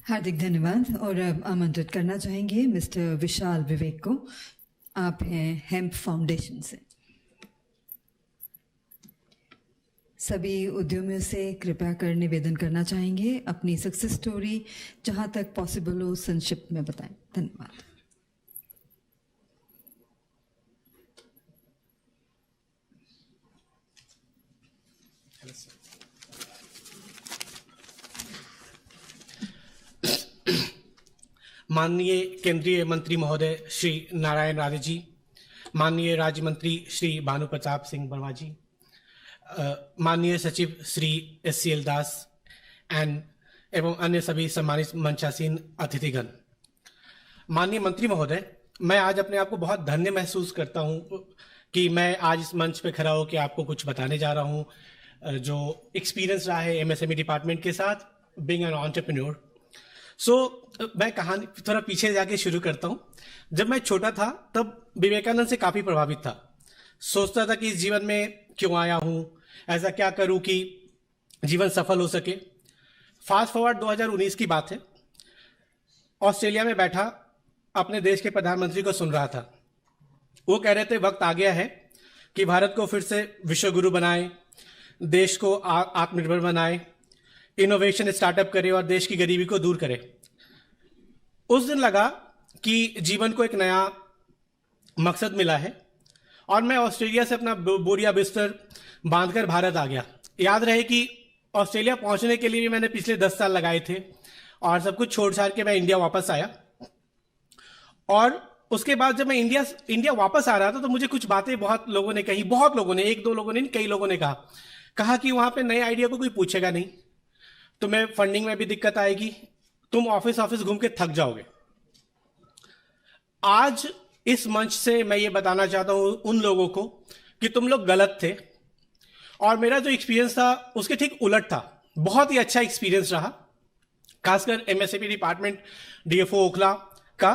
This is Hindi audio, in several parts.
हार्दिक धन्यवाद। और अब आमंत्रित करना चाहेंगे मिस्टर विशाल विवेक को। आप हैं हेम्प फाउंडेशन से। सभी उद्यमियों से कृपया कर निवेदन करना चाहेंगे अपनी सक्सेस स्टोरी जहां तक पॉसिबल हो संक्षिप्त में बताएं। धन्यवाद। माननीय केंद्रीय मंत्री महोदय श्री नारायण राणे जी, माननीय राज्य मंत्री श्री भानु प्रताप सिंह वर्मा जी, माननीय सचिव श्री SCL दास एवं अन्य सभी सम्मानित मंचासीन अतिथिगण। माननीय मंत्री महोदय, मैं आज अपने आप को बहुत धन्य महसूस करता हूं कि मैं आज इस मंच पे खड़ा होकर आपको कुछ बताने जा रहा हूं जो एक्सपीरियंस रहा है MSME डिपार्टमेंट के साथ बीइंग एन एंटरप्रेन्योर। मैं कहानी थोड़ा पीछे जाके शुरू करता हूँ। जब मैं छोटा था तब विवेकानंद से काफ़ी प्रभावित था। सोचता था कि इस जीवन में क्यों आया हूँ, ऐसा क्या करूँ कि जीवन सफल हो सके। फास्ट फॉरवर्ड 2019 की बात है। ऑस्ट्रेलिया में बैठा अपने देश के प्रधानमंत्री को सुन रहा था। वो कह रहे थे वक्त आ गया है कि भारत को फिर से विश्व गुरु बनाए, देश को आत्मनिर्भर बनाए, इनोवेशन स्टार्टअप करे और देश की गरीबी को दूर करे। उस दिन लगा कि जीवन को एक नया मकसद मिला है और मैं ऑस्ट्रेलिया से अपना बोरिया बिस्तर बांधकर भारत आ गया। याद रहे कि ऑस्ट्रेलिया पहुंचने के लिए भी मैंने पिछले 10 साल लगाए थे और सब कुछ छोड़ छाड़ के मैं इंडिया वापस आया। और उसके बाद जब मैं इंडिया वापस आ रहा था तो मुझे कुछ बातें बहुत लोगों ने कही, बहुत लोगों ने, एक दो लोगों ने नहीं, कई लोगों ने कहा कि वहां पे नए आइडिया को कोई पूछेगा नहीं, तुम्हें फंडिंग में भी दिक्कत आएगी, तुम ऑफिस घूम के थक जाओगे। आज इस मंच से मैं ये बताना चाहता हूं उन लोगों को कि तुम लोग गलत थे और मेरा जो एक्सपीरियंस था उसके ठीक उलट था। बहुत ही अच्छा एक्सपीरियंस रहा, खासकर MSME डिपार्टमेंट DFO ओखला का।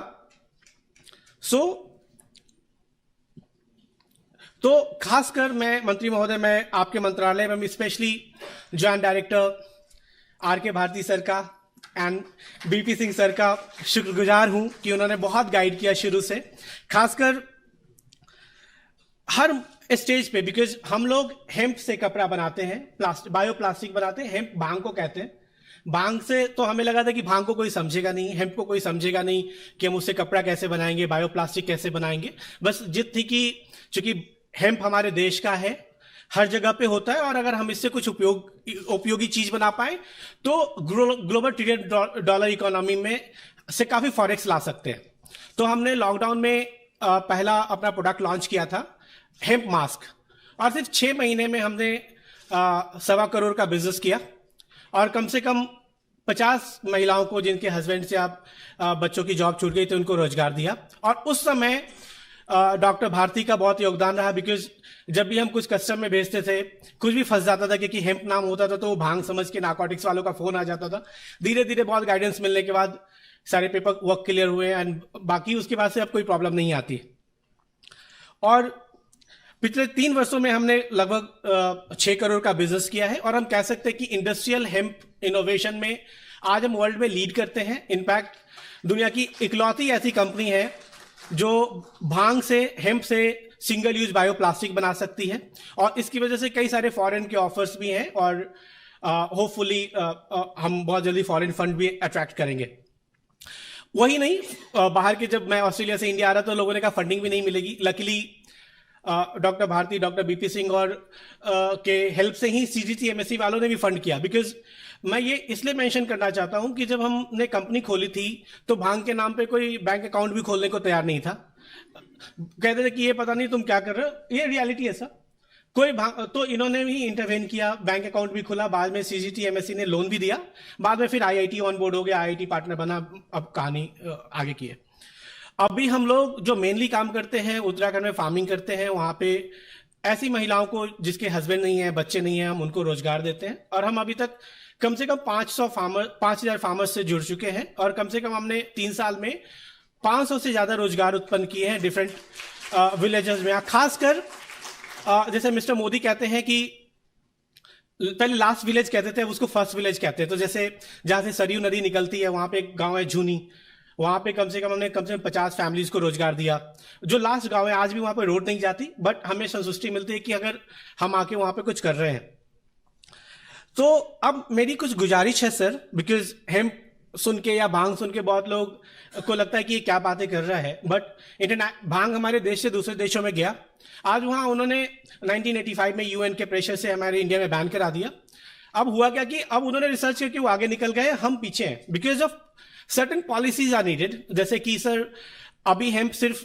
तो खासकर मैं मंत्री महोदय, मैं आपके मंत्रालय में specially joint director RK Bharti sir का एंड BP सिंह सर का शुक्रगुजार हूं कि उन्होंने बहुत गाइड किया शुरू से, खासकर हर स्टेज पे। बिकॉज हम लोग हेम्प से कपड़ा बनाते हैं, बायो प्लास्टिक बनाते हैं। हेम्प भांग को कहते हैं। भांग से तो हमें लगा था कि भांग को कोई समझेगा नहीं, हेम्प को कोई समझेगा नहीं कि हम उससे कपड़ा कैसे बनाएंगे, बायो प्लास्टिक कैसे बनाएंगे। बस जिद थी कि चूंकि हेम्प हमारे देश का है, हर जगह पे होता है और अगर हम इससे कुछ उपयोगी चीज बना पाए तो ग्लोबल $1 ट्रिलियन इकोनॉमी में से काफी फॉरेक्स ला सकते हैं। तो हमने लॉकडाउन में पहला अपना प्रोडक्ट लॉन्च किया था, हेम्प मास्क, और सिर्फ 6 महीने में हमने 1.25 करोड़ का बिजनेस किया और कम से कम 50 महिलाओं को जिनके हस्बैंड से बच्चों की जॉब छूट गई थी उनको रोजगार दिया। और उस समय डॉक्टर भारती का बहुत योगदान रहा। बिकॉज जब भी हम कुछ कस्टम में भेजते थे कुछ भी फंस जाता था, क्योंकि हेम्प नाम होता था तो वो भांग समझ के नार्कोटिक्स वालों का फोन आ जाता था। धीरे धीरे बहुत गाइडेंस मिलने के बाद सारे पेपर वर्क क्लियर हुए एंड बाकी उसके बाद से अब कोई प्रॉब्लम नहीं आती। और पिछले 3 वर्षों में हमने लगभग 6 करोड़ का बिजनेस किया है और हम कह सकते हैं कि इंडस्ट्रियल हेम्प इनोवेशन में आज हम वर्ल्ड में लीड करते हैं। इनफैक्ट दुनिया की इकलौती ऐसी कंपनी है जो भांग से, हेम्प से सिंगल यूज बायोप्लास्टिक बना सकती है और इसकी वजह से कई सारे फॉरेन के ऑफर्स भी हैं और होपफुली हम बहुत जल्दी फॉरेन फंड भी अट्रैक्ट करेंगे। वही नहीं, बाहर के, जब मैं ऑस्ट्रेलिया से इंडिया आ रहा तो लोगों ने कहा फंडिंग भी नहीं मिलेगी। Luckily doctor Bharti, doctor BP Singh और के हेल्प से ही CGT MSE वालों ने भी फंड किया। बिकॉज मैं ये इसलिए मेंशन करना चाहता हूं कि जब हमने कंपनी खोली थी तो भांग के नाम पे कोई बैंक अकाउंट भी खोलने को तैयार नहीं था। कहते थे कि ये पता नहीं तुम क्या कर रहे हो, ये रियलिटी है सर। तो इन्होंने भी इंटरवेन किया, बैंक अकाउंट भी खुला, बाद में CGT MSE ने लोन भी दिया, बाद में फिर IIT ऑन बोर्ड हो गया, IIT पार्टनर बना। अब कहानी आगे की है। अभी हम लोग जो मेनली काम करते हैं उत्तराखंड में फार्मिंग करते हैं, वहां पे ऐसी महिलाओं को जिसके हस्बैंड नहीं है, बच्चे नहीं है, हम उनको रोजगार देते हैं और हम अभी तक कम से कम 5,000 फार्मर्स से जुड़ चुके हैं और कम से कम हमने 3 साल में 500 से ज्यादा रोजगार उत्पन्न किए हैं डिफरेंट विलेजेस में। खासकर जैसे मिस्टर मोदी कहते हैं कि पहले लास्ट विलेज कहते थे, अब उसको फर्स्ट विलेज कहते हैं। तो जैसे जहां से सरयू नदी निकलती है वहां पे एक गांव है झूनी, वहां पे कम से कम हमने कम से कम 50 फैमिलीज को रोजगार दिया। जो लास्ट गांव है आज भी वहां पे रोड नहीं जाती, बट हमें संतुष्टि मिलती है कि अगर हम आके वहां पे कुछ कर रहे हैं। तो अब मेरी कुछ गुजारिश है सर, बिकॉज हेम्प सुन के या भांग सुन के बहुत लोग को लगता है कि ये क्या बातें कर रहा है, बट भांग हमारे देश से दूसरे देशों में गया। आज वहां उन्होंने 1985 में यूएन के प्रेशर से हमारे इंडिया में बैन करा दिया। अब हुआ क्या कि अब उन्होंने रिसर्च करके वो आगे निकल गए, हम पीछे हैं because of certain policies are needed. जैसे कि सर अभी हेम्प सिर्फ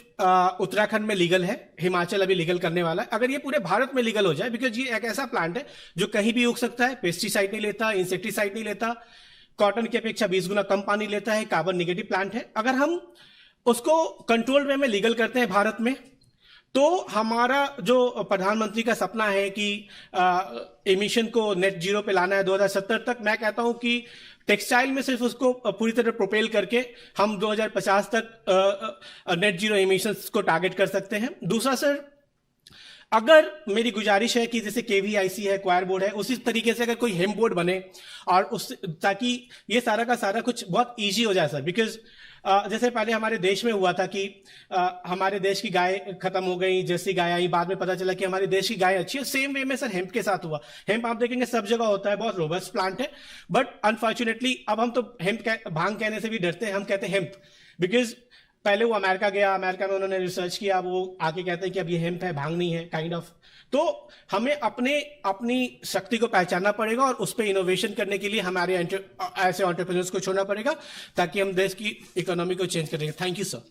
उत्तराखंड में लीगल है, हिमाचल अभी लीगल करने वाला है। अगर ये पूरे भारत में लीगल हो जाए, बिकॉज ये एक ऐसा प्लांट है जो कहीं भी उग सकता है, पेस्टिसाइड नहीं लेता, इंसेक्टिसाइड नहीं लेता, कॉटन की अपेक्षा 20 गुना कम पानी लेता है, कार्बन निगेटिव प्लांट है। अगर हम उसको कंट्रोल वे में लीगल करते हैं भारत में, तो हमारा जो प्रधानमंत्री का सपना है कि एमिशन को नेट जीरो पे लाना है 2070 तक, मैं कहता हूं कि टेक्सटाइल में सिर्फ उसको पूरी तरह प्रोपेल करके हम 2050 तक नेट जीरो एमिशंस को टारगेट कर सकते हैं। दूसरा सर, अगर मेरी गुजारिश है कि जैसे केवीआईसी है, क्वायर बोर्ड है, उसी तरीके से अगर कोई हेम्प बोर्ड बने और उस ताकि ये सारा का सारा कुछ बहुत इजी हो जाए सर। बिकॉज जैसे पहले हमारे देश में हुआ था कि हमारे देश की गाय खत्म हो गई, जैसी गाय आई, बाद में पता चला कि हमारे देश की गाय अच्छी है। सेम वे में सर हेम्प के साथ हुआ। हेम्प आप देखेंगे सब जगह होता है, बहुत रोबस्ट प्लांट है, बट अनफॉर्चुनेटली अब हम तो भांग कहने से भी डरते हैं, हम कहते हैं हेम्प। बिकॉज पहले वो अमेरिका गया, अमेरिका में उन्होंने रिसर्च किया, वो आके कहते हैं कि अब ये हेम्प है, भांग नहीं है, काइंड ऑफ। तो हमें अपनी शक्ति को पहचानना पड़ेगा और उस पर इनोवेशन करने के लिए हमारे ऐसे एंटरप्रेन्योर्स को छोड़ना पड़ेगा, ताकि हम देश की इकोनॉमी को चेंज करेंगे। Thank you sir.